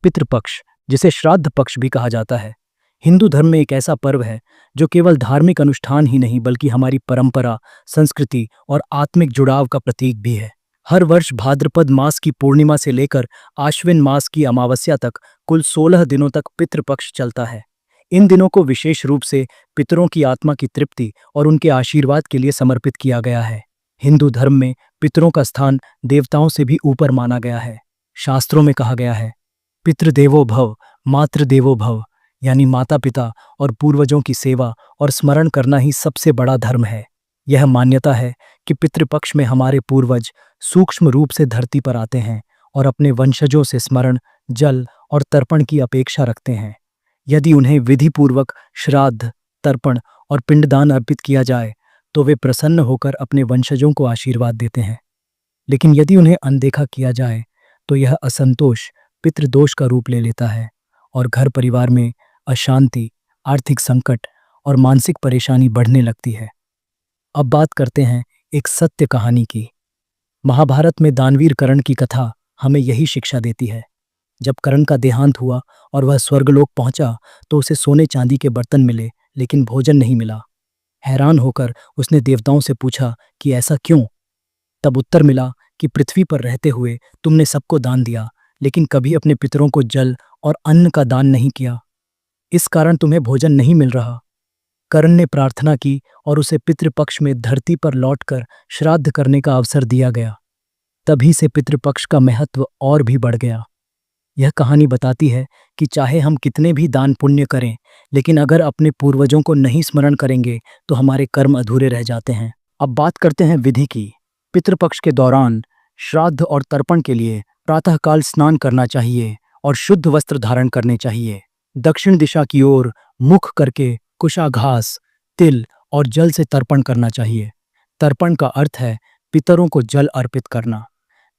पितृपक्ष, जिसे श्राद्ध पक्ष भी कहा जाता है, हिंदू धर्म में एक ऐसा पर्व है जो केवल धार्मिक अनुष्ठान ही नहीं बल्कि हमारी परंपरा, संस्कृति और आत्मिक जुड़ाव का प्रतीक भी है। हर वर्ष भाद्रपद मास की पूर्णिमा से लेकर आश्विन मास की अमावस्या तक कुल 16 दिनों तक पितृपक्ष चलता है। इन दिनों को विशेष रूप से पितरों की आत्मा की तृप्ति और उनके आशीर्वाद के लिए समर्पित किया गया है। हिंदू धर्म में पितरों का स्थान देवताओं से भी ऊपर माना गया है। शास्त्रों में कहा गया है, पितृदेवो भव, मातृदेवो भव, यानी माता पिता और पूर्वजों की सेवा और स्मरण करना ही सबसे बड़ा धर्म है। यह मान्यता है कि पितृपक्ष में हमारे पूर्वज सूक्ष्म रूप से धरती पर आते हैं और अपने वंशजों से स्मरण, जल और तर्पण की अपेक्षा रखते हैं। यदि उन्हें विधिपूर्वक श्राद्ध, तर्पण और पिंडदान अर्पित किया जाए तो वे प्रसन्न होकर अपने वंशजों को आशीर्वाद देते हैं। लेकिन यदि उन्हें अनदेखा किया जाए तो यह असंतोष पितृदोष का रूप ले लेता है और घर परिवार में अशांति, आर्थिक संकट और मानसिक परेशानी बढ़ने लगती है। अब बात करते हैं एक सत्य कहानी की। महाभारत में दानवीर कर्ण की कथा हमें यही शिक्षा देती है। जब कर्ण का देहांत हुआ और वह स्वर्गलोक पहुंचा तो उसे सोने चांदी के बर्तन मिले लेकिन भोजन नहीं मिला। हैरान होकर उसने देवताओं से पूछा कि ऐसा क्यों? तब उत्तर मिला कि पृथ्वी पर रहते हुए तुमने सबको दान दिया लेकिन कभी अपने पितरों को जल और अन्न का दान नहीं किया, इस कारण तुम्हें भोजन नहीं मिल रहा। कर्ण ने प्रार्थना की और उसे पितृपक्ष में धरती पर लौटकर श्राद्ध करने का अवसर दिया गया। तभी से पितृपक्ष का महत्व और भी बढ़ गया। यह कहानी बताती है कि चाहे हम कितने भी दान पुण्य करें, लेकिन अगर अपने पूर्वजों को नहीं स्मरण करेंगे तो हमारे कर्म अधूरे रह जाते हैं। अब बात करते हैं विधि की। पितृपक्ष के दौरान श्राद्ध और तर्पण के लिए प्रातःकाल स्नान करना चाहिए और शुद्ध वस्त्र धारण करने चाहिए। दक्षिण दिशा की ओर मुख करके कुशाघास, तिल और जल से तर्पण करना चाहिए। तर्पण का अर्थ है पितरों को जल अर्पित करना।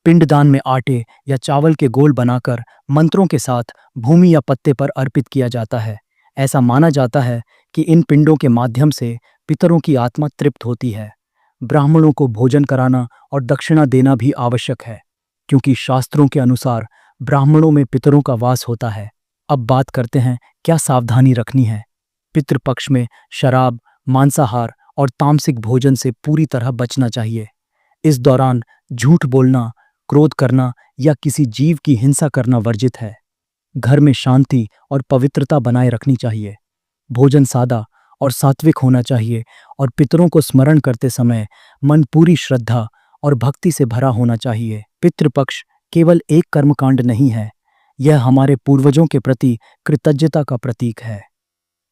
पिंडदान में आटे या चावल के गोल बनाकर मंत्रों के साथ भूमि या पत्ते पर अर्पित किया जाता है। ऐसा माना जाता है कि इन पिंडों के माध्यम से पितरों की आत्मा तृप्त होती है। ब्राह्मणों को भोजन कराना और दक्षिणा देना भी आवश्यक है, क्योंकि शास्त्रों के अनुसार ब्राह्मणों में पितरों का वास होता है। अब बात करते हैं क्या सावधानी रखनी है। पितृपक्ष में शराब, मांसाहार और तामसिक भोजन से पूरी तरह बचना चाहिए। इस दौरान झूठ बोलना, क्रोध करना या किसी जीव की हिंसा करना वर्जित है। घर में शांति और पवित्रता बनाए रखनी चाहिए। भोजन सादा और सात्विक होना चाहिए और पितरों को स्मरण करते समय मन पूरी श्रद्धा और भक्ति से भरा होना चाहिए। पितृपक्ष केवल एक कर्मकांड नहीं है, यह हमारे पूर्वजों के प्रति कृतज्ञता का प्रतीक है।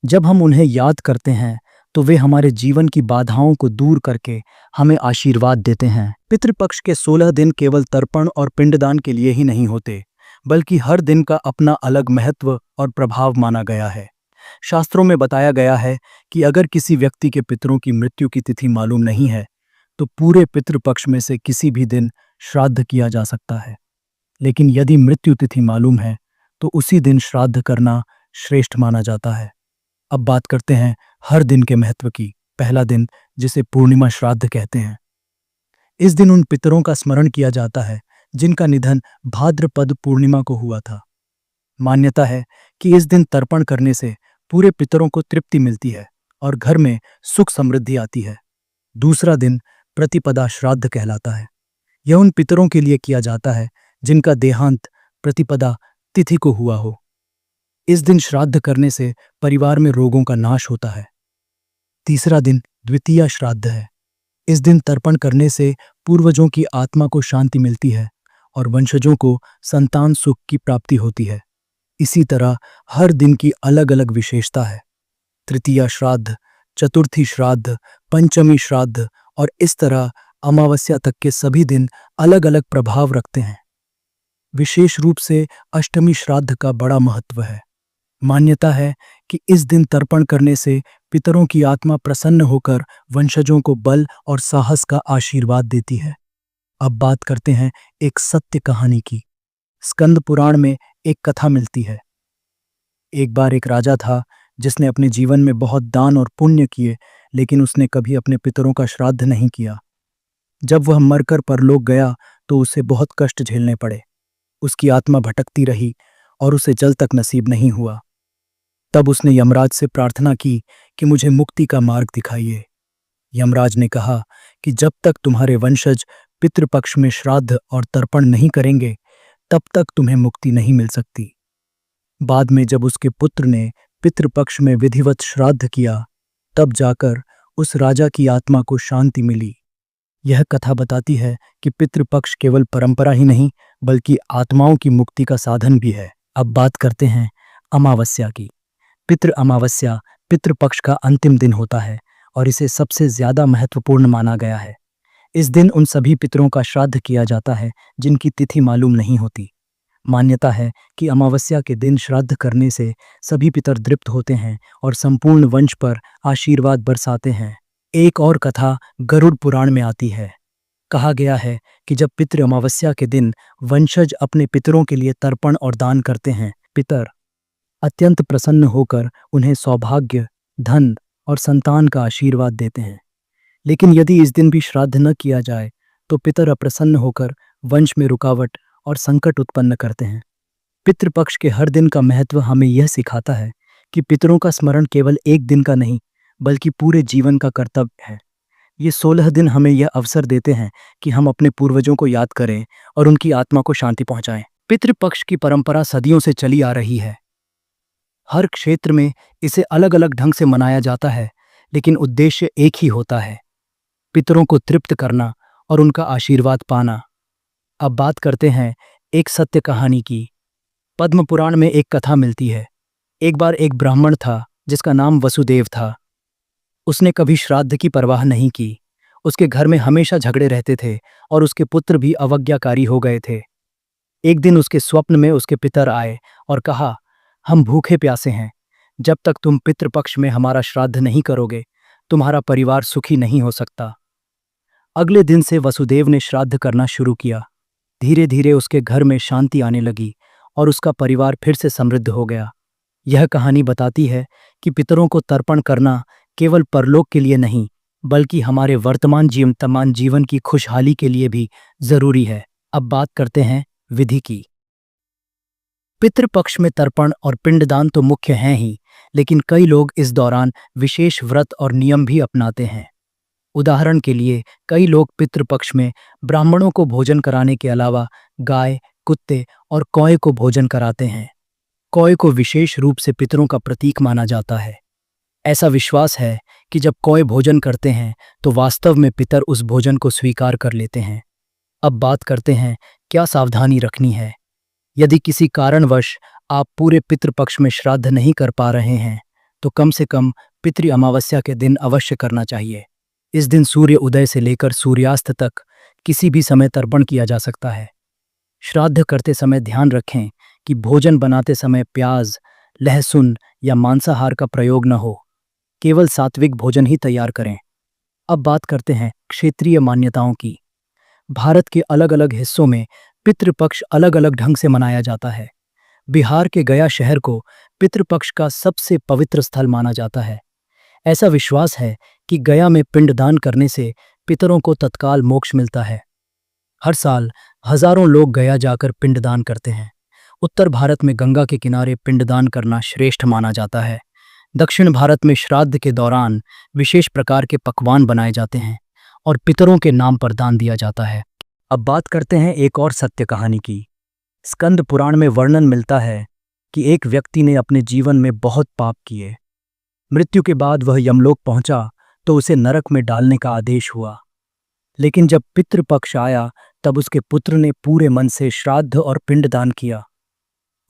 जब हम उन्हें याद करते हैं तो वे हमारे जीवन की बाधाओं को दूर करके हमें आशीर्वाद देते हैं। पितृपक्ष के 16 दिन केवल तर्पण और पिंडदान के लिए ही नहीं होते, बल्कि हर दिन का अपना अलग महत्व और प्रभाव माना गया है। शास्त्रों में बताया गया है कि अगर किसी व्यक्ति के पितरों की मृत्यु की तिथि मालूम नहीं है तो पूरे पितृपक्ष में से किसी भी दिन श्राद्ध किया जा सकता है। लेकिन यदि मृत्यु तिथि मालूम है तो उसी दिन श्राद्ध करना श्रेष्ठ माना जाता है। अब बात करते हैं हर दिन के महत्व की। पहला दिन, जिसे पूर्णिमा श्राद्ध कहते हैं, इस दिन उन पितरों का स्मरण किया जाता है जिनका निधन भाद्रपद पूर्णिमा को हुआ था। मान्यता है कि इस दिन तर्पण करने से पूरे पितरों को तृप्ति मिलती है और घर में सुख समृद्धि आती है। दूसरा दिन प्रतिपदा श्राद्ध कहलाता है। यह उन पितरों के लिए किया जाता है जिनका देहांत प्रतिपदा तिथि को हुआ हो। इस दिन श्राद्ध करने से परिवार में रोगों का नाश होता है। तीसरा दिन द्वितीया श्राद्ध है। इस दिन तर्पण करने से पूर्वजों की आत्मा को शांति मिलती है और वंशजों को संतान सुख की प्राप्ति होती है। इसी तरह हर दिन की अलग अलग विशेषता है। तृतीया श्राद्ध, चतुर्थी श्राद्ध, पंचमी श्राद्ध और इस तरह अमावस्या तक के सभी दिन अलग अलग प्रभाव रखते हैं। विशेष रूप से अष्टमी श्राद्ध का बड़ा महत्व है। मान्यता है कि इस दिन तर्पण करने से पितरों की आत्मा प्रसन्न होकर वंशजों को बल और साहस का आशीर्वाद देती है। अब बात करते हैं एक सत्य कहानी की। स्कंद पुराण में एक कथा मिलती है। एक बार एक राजा था जिसने अपने जीवन में बहुत दान और पुण्य किए, लेकिन उसने कभी अपने पितरों का श्राद्ध नहीं किया। जब वह मरकर परलोक गया तो उसे बहुत कष्ट झेलने पड़े। उसकी आत्मा भटकती रही और उसे जल तक नसीब नहीं हुआ। तब उसने यमराज से प्रार्थना की कि मुझे मुक्ति का मार्ग दिखाइए। यमराज ने कहा कि जब तक तुम्हारे वंशज पितृपक्ष में श्राद्ध और तर्पण नहीं करेंगे तब तक तुम्हें मुक्ति नहीं मिल सकती। बाद में जब उसके पुत्र ने पितृपक्ष में विधिवत श्राद्ध किया तब जाकर उस राजा की आत्मा को शांति मिली। यह कथा बताती है कि पितृपक्ष केवल परंपरा ही नहीं बल्कि आत्माओं की मुक्ति का साधन भी है। अब बात करते हैं अमावस्या की। पितृ अमावस्या पितृपक्ष का अंतिम दिन होता है और इसे सबसे ज्यादा महत्वपूर्ण माना गया है। इस दिन उन सभी पितरों का श्राद्ध किया जाता है जिनकी तिथि मालूम नहीं होती। मान्यता है कि अमावस्या के दिन श्राद्ध करने से सभी पितर तृप्त होते हैं और संपूर्ण वंश पर आशीर्वाद बरसाते हैं। एक और कथा गरुड़ पुराण में आती है। कहा गया है कि जब पितृ अमावस्या के दिन वंशज अपने पितरों के लिए तर्पण और दान करते हैं, पितर अत्यंत प्रसन्न होकर उन्हें सौभाग्य, धन और संतान का आशीर्वाद देते हैं। लेकिन यदि इस दिन भी श्राद्ध न किया जाए तो पितर अप्रसन्न होकर वंश में रुकावट और संकट उत्पन्न करते हैं। पितृपक्ष के हर दिन का महत्व हमें यह सिखाता है कि पितरों का स्मरण केवल एक दिन का नहीं बल्कि पूरे जीवन का कर्तव्य है। ये 16 दिन हमें यह अवसर देते हैं कि हम अपने पूर्वजों को याद करें और उनकी आत्मा को शांति पहुंचाएं। पितृपक्ष की परंपरा सदियों से चली आ रही है। हर क्षेत्र में इसे अलग अलग ढंग से मनाया जाता है, लेकिन उद्देश्य एक ही होता है, पितरों को तृप्त करना और उनका आशीर्वाद पाना। अब बात करते हैं एक सत्य कहानी की। पद्म पुराण में एक कथा मिलती है। एक बार एक ब्राह्मण था जिसका नाम वसुदेव था। उसने कभी श्राद्ध की परवाह नहीं की। उसके घर में हमेशा झगड़े रहते थे और उसके पुत्र भी अवज्ञाकारी हो गए थे। एक दिन उसके स्वप्न में उसके पितर आए और कहा, हम भूखे प्यासे हैं। जब तक तुम पितृपक्ष में हमारा श्राद्ध नहीं करोगे तुम्हारा परिवार सुखी नहीं हो सकता। अगले दिन से वसुदेव ने श्राद्ध करना शुरू किया। धीरे धीरे उसके घर में शांति आने लगी और उसका परिवार फिर से समृद्ध हो गया। यह कहानी बताती है कि पितरों को तर्पण करना केवल परलोक के लिए नहीं बल्कि हमारे वर्तमान जीवन की खुशहाली के लिए भी जरूरी है। अब बात करते हैं विधि की। पितृपक्ष में तर्पण और पिंडदान तो मुख्य हैं ही, लेकिन कई लोग इस दौरान विशेष व्रत और नियम भी अपनाते हैं। उदाहरण के लिए कई लोग पितृपक्ष में ब्राह्मणों को भोजन कराने के अलावा गाय, कुत्ते और कौए को भोजन कराते हैं। कौए को विशेष रूप से पितरों का प्रतीक माना जाता है। ऐसा विश्वास है कि जब कौए भोजन करते हैं तो वास्तव में पितर उस भोजन को स्वीकार कर लेते हैं। अब बात करते हैं क्या सावधानी रखनी है। यदि किसी कारणवश आप पूरे पितृपक्ष में श्राद्ध नहीं कर पा रहे हैं तो कम से कम पितृ अमावस्या के दिन अवश्य करना चाहिए। इस दिन सूर्य उदय से लेकर सूर्यास्त तक किसी भी समय तर्पण किया जा सकता है। श्राद्ध करते समय ध्यान रखें कि भोजन बनाते समय प्याज, लहसुन या मांसाहार का प्रयोग न हो। केवल सात्विक भोजन ही तैयार करें। अब बात करते हैं क्षेत्रीय मान्यताओं की। भारत के अलग अलग हिस्सों में पितृपक्ष अलग अलग ढंग से मनाया जाता है। बिहार के गया शहर को पितृपक्ष का सबसे पवित्र स्थल माना जाता है। ऐसा विश्वास है कि गया में पिंडदान करने से पितरों को तत्काल मोक्ष मिलता है। हर साल हजारों लोग गया जाकर पिंडदान करते हैं। उत्तर भारत में गंगा के किनारे पिंडदान करना श्रेष्ठ माना जाता है। दक्षिण भारत में श्राद्ध के दौरान विशेष प्रकार के पकवान बनाए जाते हैं और पितरों के नाम पर दान दिया जाता है। अब बात करते हैं एक और सत्य कहानी की। स्कंद पुराण में वर्णन मिलता है कि एक व्यक्ति ने अपने जीवन में बहुत पाप किए। मृत्यु के बाद वह यमलोक पहुंचा तो उसे नरक में डालने का आदेश हुआ। लेकिन जब पितृपक्ष आया तब उसके पुत्र ने पूरे मन से श्राद्ध और पिंडदान किया।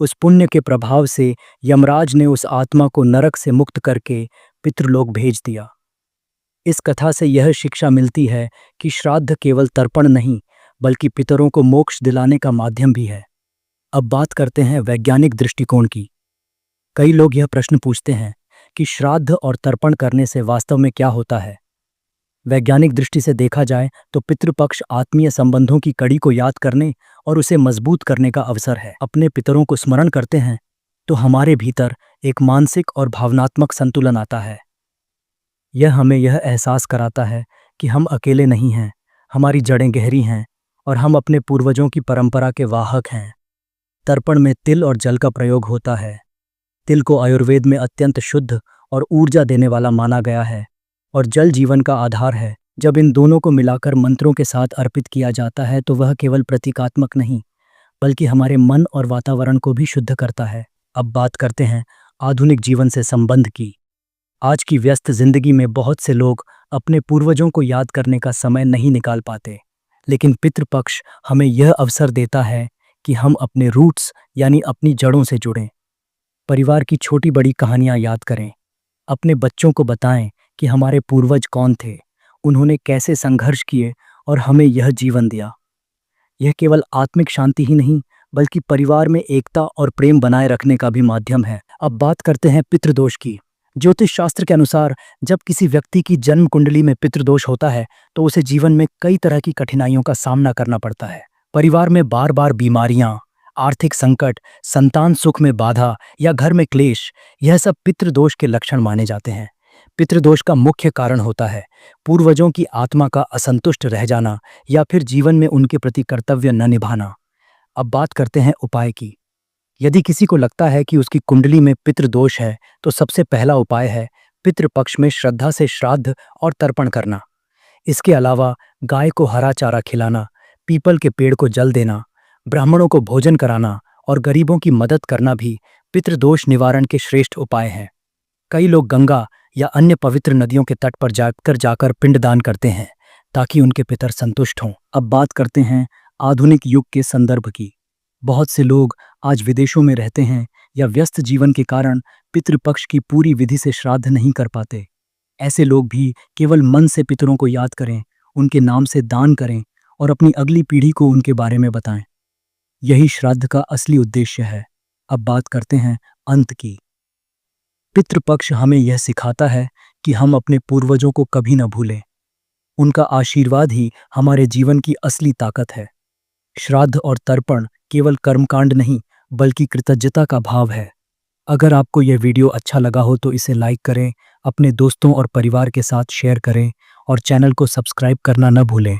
उस पुण्य के प्रभाव से यमराज ने उस आत्मा को नरक से मुक्त करके पितृलोक भेज दिया। इस कथा से यह शिक्षा मिलती है कि श्राद्ध केवल तर्पण नहीं बल्कि पितरों को मोक्ष दिलाने का माध्यम भी है। अब बात करते हैं वैज्ञानिक दृष्टिकोण की। कई लोग यह प्रश्न पूछते हैं कि श्राद्ध और तर्पण करने से वास्तव में क्या होता है। वैज्ञानिक दृष्टि से देखा जाए तो पितृपक्ष आत्मीय संबंधों की कड़ी को याद करने और उसे मजबूत करने का अवसर है। अपने पितरों को स्मरण करते हैं तो हमारे भीतर एक मानसिक और भावनात्मक संतुलन आता है। यह हमें यह एहसास कराता है कि हम अकेले नहीं हैं, हमारी जड़ें गहरी हैं और हम अपने पूर्वजों की परंपरा के वाहक हैं। तर्पण में तिल और जल का प्रयोग होता है। तिल को आयुर्वेद में अत्यंत शुद्ध और ऊर्जा देने वाला माना गया है और जल जीवन का आधार है। जब इन दोनों को मिलाकर मंत्रों के साथ अर्पित किया जाता है तो वह केवल प्रतीकात्मक नहीं बल्कि हमारे मन और वातावरण को भी शुद्ध करता है। अब बात करते हैं आधुनिक जीवन से संबंध की। आज की व्यस्त जिंदगी में बहुत से लोग अपने पूर्वजों को याद करने का समय नहीं निकाल पाते, लेकिन पितृपक्ष हमें यह अवसर देता है कि हम अपने रूट्स यानी अपनी जड़ों से जुड़ें। परिवार की छोटी बड़ी कहानियां याद करें, अपने बच्चों को बताएं कि हमारे पूर्वज कौन थे, उन्होंने कैसे संघर्ष किए और हमें यह जीवन दिया। यह केवल आत्मिक शांति ही नहीं बल्कि परिवार में एकता और प्रेम बनाए रखने का भी माध्यम है। अब बात करते हैं पितृदोष की। ज्योतिष शास्त्र के अनुसार जब किसी व्यक्ति की जन्म कुंडली में पितृदोष होता है तो उसे जीवन में कई तरह की कठिनाइयों का सामना करना पड़ता है। परिवार में बार बार बीमारियां, आर्थिक संकट, संतान सुख में बाधा या घर में क्लेश, यह सब पितृदोष के लक्षण माने जाते हैं। पितृदोष का मुख्य कारण होता है पूर्वजों की आत्मा का असंतुष्ट रह जाना या फिर जीवन में उनके प्रति कर्तव्य न निभाना। अब बात करते हैं उपाय की। यदि किसी को लगता है कि उसकी कुंडली में पितृदोष है तो सबसे पहला उपाय है पितृपक्ष में श्रद्धा से श्राद्ध और तर्पण करना। इसके अलावा गाय को हरा चारा खिलाना, पीपल के पेड़ को जल देना, ब्राह्मणों को भोजन कराना और गरीबों की मदद करना भी पितृदोष निवारण के श्रेष्ठ उपाय हैं। कई लोग गंगा या अन्य पवित्र नदियों के तट पर जाकर पिंडदान करते हैं ताकि उनके पितर संतुष्ट हों। अब बात करते हैं आधुनिक युग के संदर्भ की। बहुत से लोग आज विदेशों में रहते हैं या व्यस्त जीवन के कारण पितृपक्ष की पूरी विधि से श्राद्ध नहीं कर पाते। ऐसे लोग भी केवल मन से पितरों को याद करें, उनके नाम से दान करें और अपनी अगली पीढ़ी को उनके बारे में बताएं। यही श्राद्ध का असली उद्देश्य है। अब बात करते हैं अंत की। पितृपक्ष हमें यह सिखाता है कि हम अपने पूर्वजों को कभी न भूलें। उनका आशीर्वाद ही हमारे जीवन की असली ताकत है। श्राद्ध और तर्पण केवल कर्मकांड नहीं बल्कि कृतज्ञता का भाव है। अगर आपको यह वीडियो अच्छा लगा हो तो इसे लाइक करें, अपने दोस्तों और परिवार के साथ शेयर करें और चैनल को सब्सक्राइब करना न भूलें।